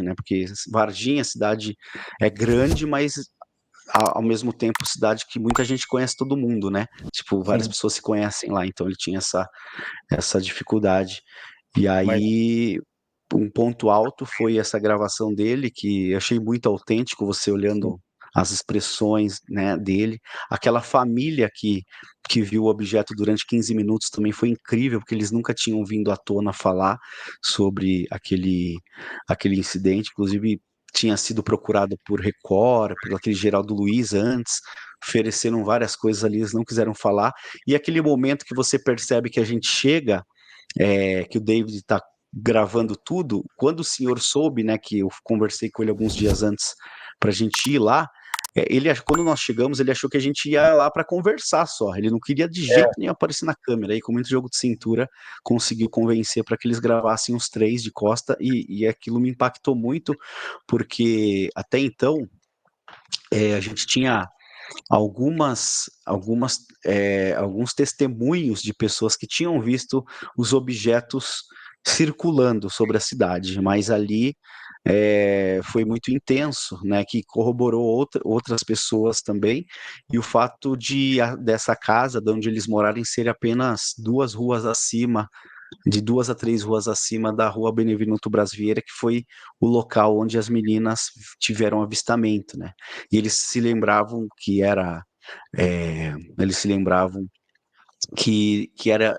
né? Porque Varginha, a cidade é grande, mas ao mesmo tempo cidade que muita gente conhece todo mundo, né? Tipo, várias Sim, pessoas se conhecem lá, então ele tinha essa dificuldade. E mas aí, um ponto alto foi essa gravação dele, que eu achei muito autêntico, você sim, olhando as expressões, né, dele. Aquela família que viu o objeto durante 15 minutos também foi incrível, porque eles nunca tinham vindo à tona falar sobre aquele incidente. Inclusive, tinha sido procurado por Record, por aquele Geraldo Luiz antes, ofereceram várias coisas ali, eles não quiseram falar. E aquele momento que você percebe que a gente chega, que o David está gravando tudo, quando o senhor soube, né, que eu conversei com ele alguns dias antes para a gente ir lá, quando nós chegamos, ele achou que a gente ia lá para conversar só, ele não queria de jeito é, nenhum aparecer na câmera, e com muito jogo de cintura, conseguiu convencer para que eles gravassem os três de costa, e aquilo me impactou muito, porque até então, a gente tinha alguns testemunhos de pessoas que tinham visto os objetos circulando sobre a cidade, mas ali foi muito intenso, né, que corroborou outras pessoas também, e o fato dessa casa, de onde eles morarem, ser apenas 2 ruas acima, de 2 a 3 ruas acima da rua Benevenuto Bras Vieira, que foi o local onde as meninas tiveram avistamento, né? E eles se lembravam que era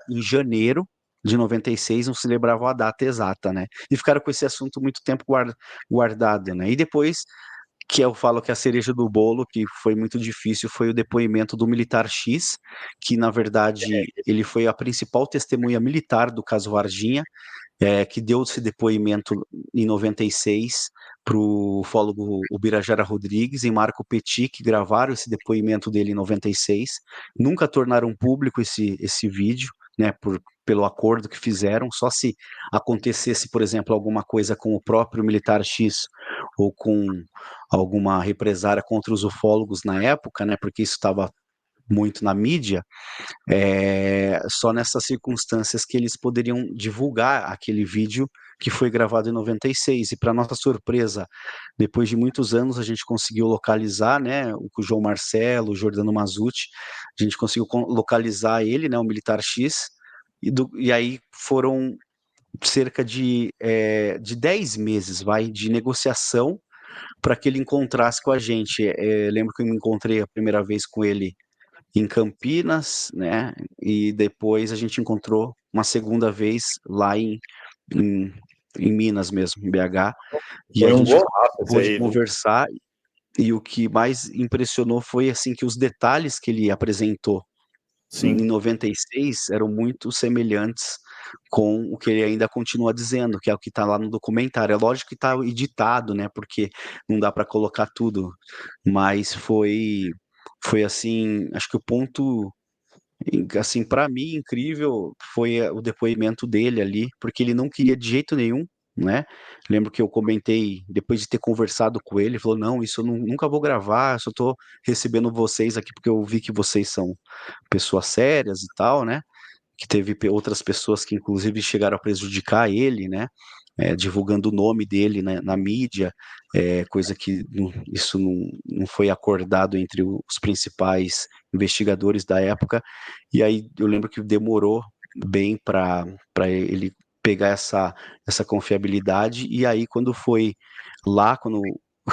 em janeiro de 96, não se lembravam a data exata, né? E ficaram com esse assunto muito tempo guardado, né? E depois, que eu falo que a cereja do bolo, que foi muito difícil, foi o depoimento do militar X, que na verdade ele foi a principal testemunha militar do caso Varginha, que deu esse depoimento em 96 para o ufólogo Ubirajara Rodrigues e Marco Petit, que gravaram esse depoimento dele em 96. Nunca tornaram público esse vídeo, né, pelo acordo que fizeram, só se acontecesse, por exemplo, alguma coisa com o próprio militar X ou com alguma represária contra os ufólogos na época, né, porque isso estava muito na mídia, só nessas circunstâncias que eles poderiam divulgar aquele vídeo que foi gravado em 96. E para nossa surpresa, depois de muitos anos, a gente conseguiu localizar, né, o João Marcelo, o Jordano Mazzucci, a gente conseguiu localizar ele, né, o Militar X, e aí foram cerca de 10 meses, de negociação para que ele encontrasse com a gente. Lembro que eu me encontrei a primeira vez com ele em Campinas, né? E depois a gente encontrou uma segunda vez lá em, em Minas mesmo, em BH, e a foi um gente golaço esse pôde aí, viu? conversar. E o que mais impressionou foi assim que os detalhes que ele apresentou em Sim. 96 eram muito semelhantes com o que ele ainda continua dizendo, que é o que está lá no documentário. É lógico que está editado, né? Porque não dá para colocar tudo, mas foi assim, acho que o ponto assim, para mim, incrível foi o depoimento dele ali, porque ele não queria de jeito nenhum, né? Lembro que eu comentei, depois de ter conversado com ele, ele falou: Não, isso eu nunca vou gravar, eu só tô recebendo vocês aqui porque eu vi que vocês são pessoas sérias e tal, né? Que teve outras pessoas que, inclusive, chegaram a prejudicar ele, né? Divulgando o nome dele, né, na mídia, coisa que isso não foi acordado entre os principais investigadores da época, e aí eu lembro que demorou bem para ele pegar essa confiabilidade, e aí quando foi lá, quando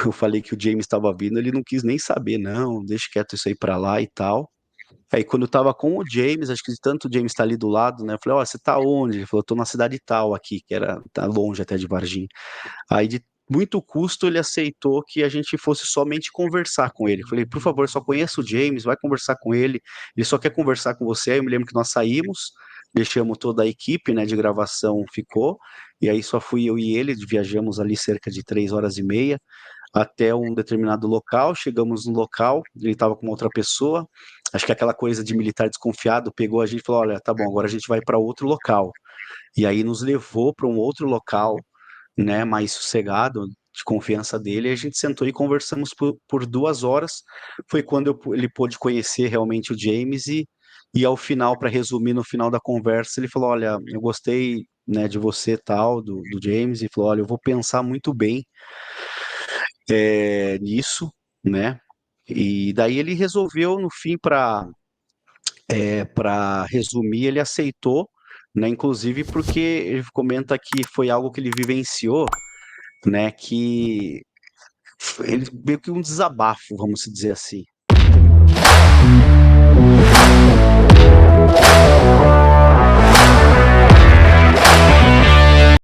eu falei que o James estava vindo, ele não quis nem saber, não, deixa quieto isso aí para lá e tal. Aí quando eu tava com o James, acho que de tanto o James tá ali do lado, né? Eu falei, ó, você tá onde? Ele falou, tô na cidade tal aqui, tá longe até de Varginha. Aí de muito custo ele aceitou que a gente fosse somente conversar com ele. Eu falei, por favor, só conheço o James, vai conversar com ele só quer conversar com você. Aí eu me lembro que nós saímos, deixamos toda a equipe, né, de gravação ficou, e aí só fui eu e ele, viajamos ali cerca de 3 horas e meia, até um determinado local, chegamos no local, ele estava com outra pessoa, acho que aquela coisa de militar desconfiado pegou a gente e falou, olha, tá bom, agora a gente vai para outro local. E aí nos levou para um outro local, né, mais sossegado, de confiança dele, e a gente sentou e conversamos por 2 horas, foi quando ele pôde conhecer realmente o James, e ao final, para resumir, no final da conversa, ele falou, olha, eu gostei né, de você tal, do James, e falou, olha, eu vou pensar muito bem nisso, né? E daí ele resolveu, no fim, para resumir, ele aceitou, né? Inclusive porque ele comenta que foi algo que ele vivenciou, né? Que ele meio que um desabafo, vamos dizer assim,